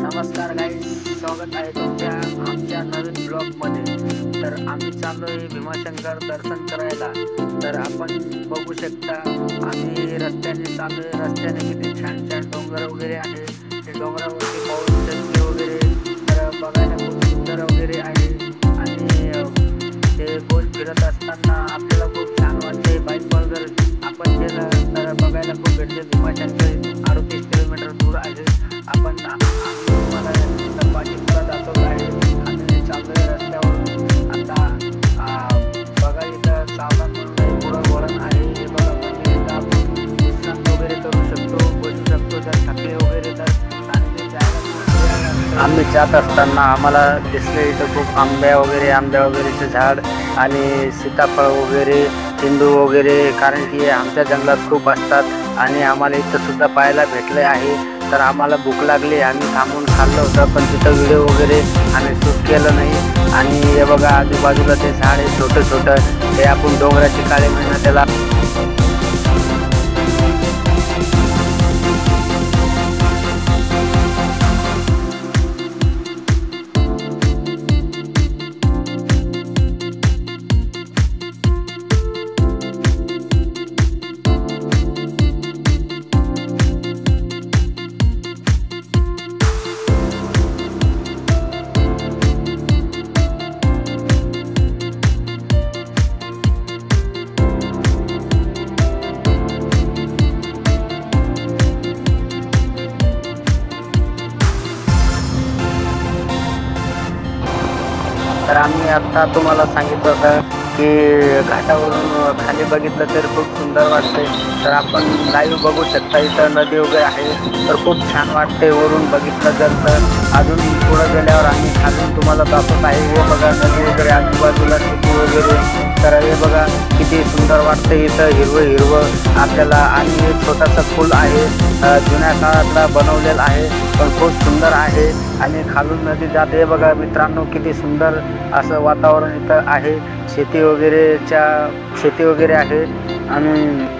नमस्कार गाईज, स्वागत आहे तुमच्या आमच्या नवीन ब्लॉगमध्ये। तर आम्ही चाललोय भीमाशंकर दर्शन करायला। तर आपण बघू शकता आम्ही रस्त्याने चाललोय। रस्त्याने किती छान छान डोंगर वगैरे आहे। ते डोंगरावरती पाऊस चढणे वगैरे तर बघायला खूप सुंदर वगैरे आहे। आणि ते गोल फिरत असताना आपल्याला खूप छान वाटते। बाईक वगैरे आपण गेलं तर बघायला खूप भेटते। भीमाशंकर 38 किलोमीटर दूर आहे। आपण तुम्हाला पाठीपुरा दाखवत आहे। आम्ही चाललोय रस्त्यावर। आता बघा इथं सावधान म्हणून पुढं वळण आहे। हे बघा म्हणजे आपण विश्रांती वगैरे करू शकतो, बसू शकतो जर थकले वगैरे तर। चांगली जायला आम्ही जात असताना आम्हाला दिसले इथं खूप आंब्या वगैरेचे झाड आणि सीताफळ वगैरे, चिंदू वगैरे, कारण की आमच्या जंगलात खूप असतात आणि आम्हाला इथं सुद्धा पाहायला भेटले आहे। तर आम्हाला भूक लागली, आम्ही थांबून खाल्लं होतं, पण तिथं व्हिडिओ वगैरे आम्ही शूट केलं नाही। आणि हे बघा आजूबाजूला ते झाड आहे छोटं, ते आपण डोंगराची काळी म्हणून त्याला तर आम्ही आता तुम्हाला सांगितलं होतं की घाटावरून खाली बघितलं तर खूप सुंदर वाटते। तर आपण लाईव्ह बघू शकता, इथं नदी वगैरे आहे तर खूप छान वाटते वरून बघितलं तर अजून पुढे गेल्यावर आम्ही खालून तुम्हाला दाखवत आहे। हे बघा नदी वगैरे, आजूबाजूला शेती वगैरे। तर हे बघा किती सुंदर वाटते, इथं हिरवं आपल्याला। आणि छोटासा पूल आहे, जुन्या काळातला बनवलेला आहे, पण खूप सुंदर आहे। आणि खालून नदी जाते। हे बघा मित्रांनो किती सुंदर असं वातावरण इथं आहे। शेती वगैरे आहे। आणि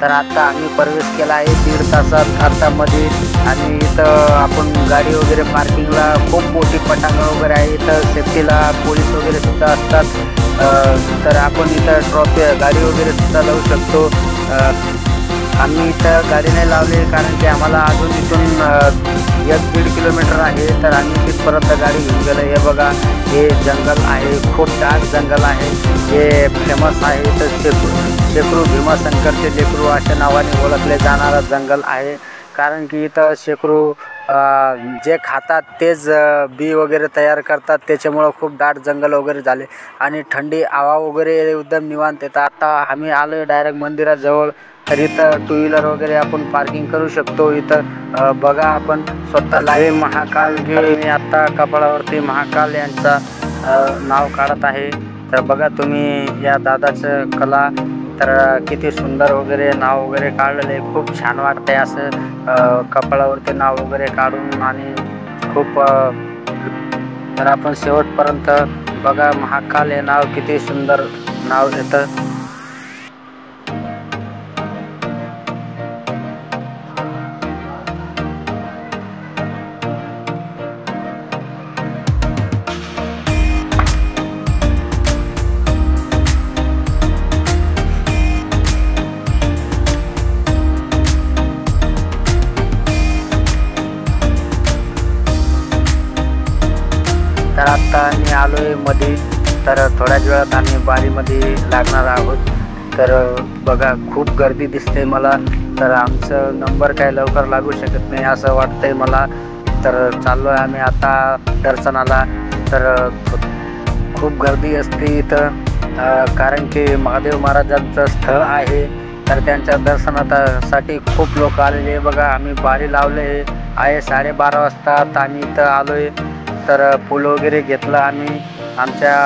तर आता आम्ही प्रवेश केला आहे 1.5 तासात घाटामध्ये। आणि इथं आपण गाडी वगैरे पार्किंगला खूप मोठी पटांगण वगैरे आहे। इथं सेफ्टीला पोलीस वगैरे सुद्धा असतात। तर आपण इथं गाडी वगैरे सुद्धा लावू शकतो। आम्ही इथं गाडी नाही लावली कारण की आम्हाला अजून इथून 1-1.5 किलोमीटर आहे। तर आम्ही तिथपर्यंत गाडी घेऊन गेलो। हे बघा हे जंगल आहे, खूप दाट जंगल आहे। हे फेमस आहे तर शेकरू भीमाशंकरचे लेकरू अशा नावाने ओळखले जाणारा जंगल आहे। कारण की इथं शेकरू जे खातात तेच बी वगैरे तयार करतात, त्याच्यामुळं खूप दाट जंगल वगैरे झाले आणि थंडी हवा वगैरे एकदम निवांत येतात। आता आम्ही आलो डायरेक्ट मंदिराजवळ। तर इथं 2 व्हीलर वगैरे आपण पार्किंग करू शकतो। इथं बघा आपण स्वतःला हे महाकाल मी आता कपाळावरती महाकाल यांचा नाव काढत आहे। तर बघा तुम्ही या दादाचं कला, तर किती सुंदर वगैरे नाव वगैरे काढलेले, खूप छान वाटतंय असं कपाळावरती नाव वगैरे काढून। आणि खूप तर आपण शेवटपर्यंत बघा महाकाल हे नाव किती सुंदर नाव येतं। तर आता आम्ही आलोय मध्ये, तर थोड्याच वेळात आम्ही बारीमध्ये लागणार आहोत। तर बघा खूप गर्दी दिसते मला, तर आमचं नंबर काय लवकर लागू शकत नाही असं वाटतंय मला। तर चाललोय आम्ही आता दर्शनाला। तर खूप गर्दी असते इथं, कारण की महादेव महाराजांचं स्थळ आहे। तर त्यांच्या दर्शनासाठी खूप लोक आलेले। बघा आम्ही बारी लावले आहे 12:30 वाजता आणि इथं आलोय। तर फूल वगैरे घेतलं आम्ही, आमच्या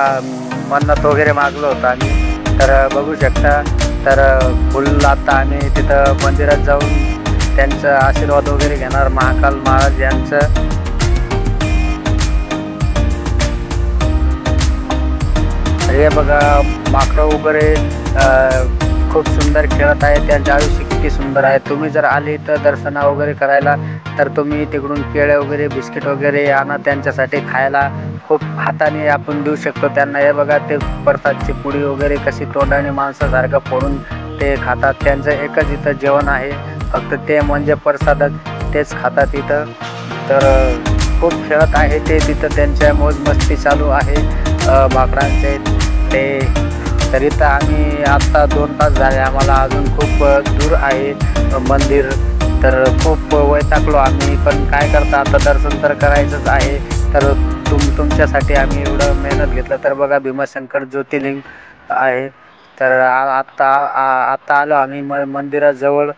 मन्नत वगैरे मागलं होतं आम्ही। तर बघू शकता, तर फुल आता आम्ही तिथं मंदिरात जाऊन त्यांचा आशीर्वाद वगैरे घेणार महाकाल महाराज यांचं. हे बघा माकडं वगैरे खूप सुंदर खेळत आहे, त्यांचे आयुष्य किती सुंदर आहे. तुम्ही जर आले तर दर्शन वगैरे करायला तर तुम्ही तिकडून केळे वगैरे बिस्किट वगैरे आणा त्यांच्यासाठी खायला. खूप हाताने आपण देऊ शकतो त्यांना. हे बघा ते प्रसादची पुडी वगैरे कशी तोंडाने माणसासारखं फोडून ते खातात. त्यांचं एकच इथं जेवण आहे, फक्त ते म्हणजे प्रसादात तेच खातात इथं. तर खूप खेळत आहे ते तिथं, त्यांच्या मौज मस्ती चालू आहे माकडांचे ते. तरी तर आम्ही आत्ता 2 तास झाले, आम्हाला अजून खूप दूर आहे मंदिर. तर खूप वैतागलो आम्ही, पण काय करता आता दर्शन तर करायचंच आहे. तर तुमच्यासाठी आम्ही एवढं मेहनत घेतलं. तर बघा भीमाशंकर ज्योतिर्लिंग आहे. तर आत्ता आलो आम्ही मंदिराजवळ.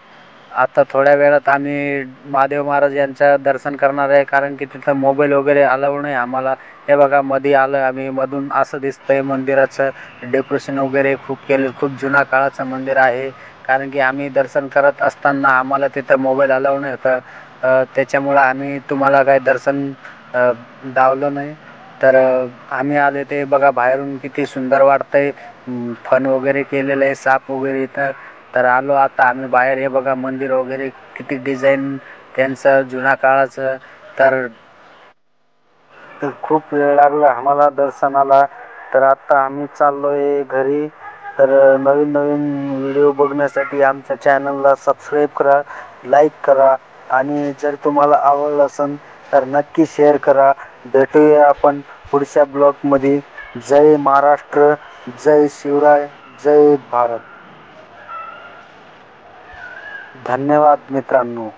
आता थोड्या वेळात आम्ही महादेव महाराज यांचं दर्शन करणार आहे, कारण की तिथं मोबाईल वगैरे अलाउड नाही आम्हाला. हे बघा मध्ये आलं आम्ही, मधून असं दिसतंय मंदिराचं डेकोरेशन वगैरे खूप केलं. खूप जुना काळाचं मंदिर आहे, कारण की आम्ही दर्शन करत असताना आम्हाला तिथं मोबाईल अलाउड नाही होतं. त्याच्यामुळं आम्ही तुम्हाला काय दर्शन दावलं नाही. तर आम्ही आले ते बघा बाहेरून किती सुंदर वाटतंय. फन वगैरे केलेलं आहे, साप वगैरे इथं. तर आलो आता आम्ही बाहेर. हे बघा मंदिर वगैरे किती डिझाईन त्यांचं जुना काळाचं. तर खूप वेळ लागला आम्हाला दर्शनाला. तर आता आम्ही चाललोय घरी. तर नवीन नवीन व्हिडिओ बघण्यासाठी आमच्या चॅनलला सबस्क्राईब करा, लाईक करा, आणि जर तुम्हाला आवडलं असेल तर नक्की शेअर करा. भेटूया आपण पुढच्या ब्लॉगमध्ये. जय महाराष्ट्र, जय शिवराय, जय भारत. धन्यवाद मित्रांनो.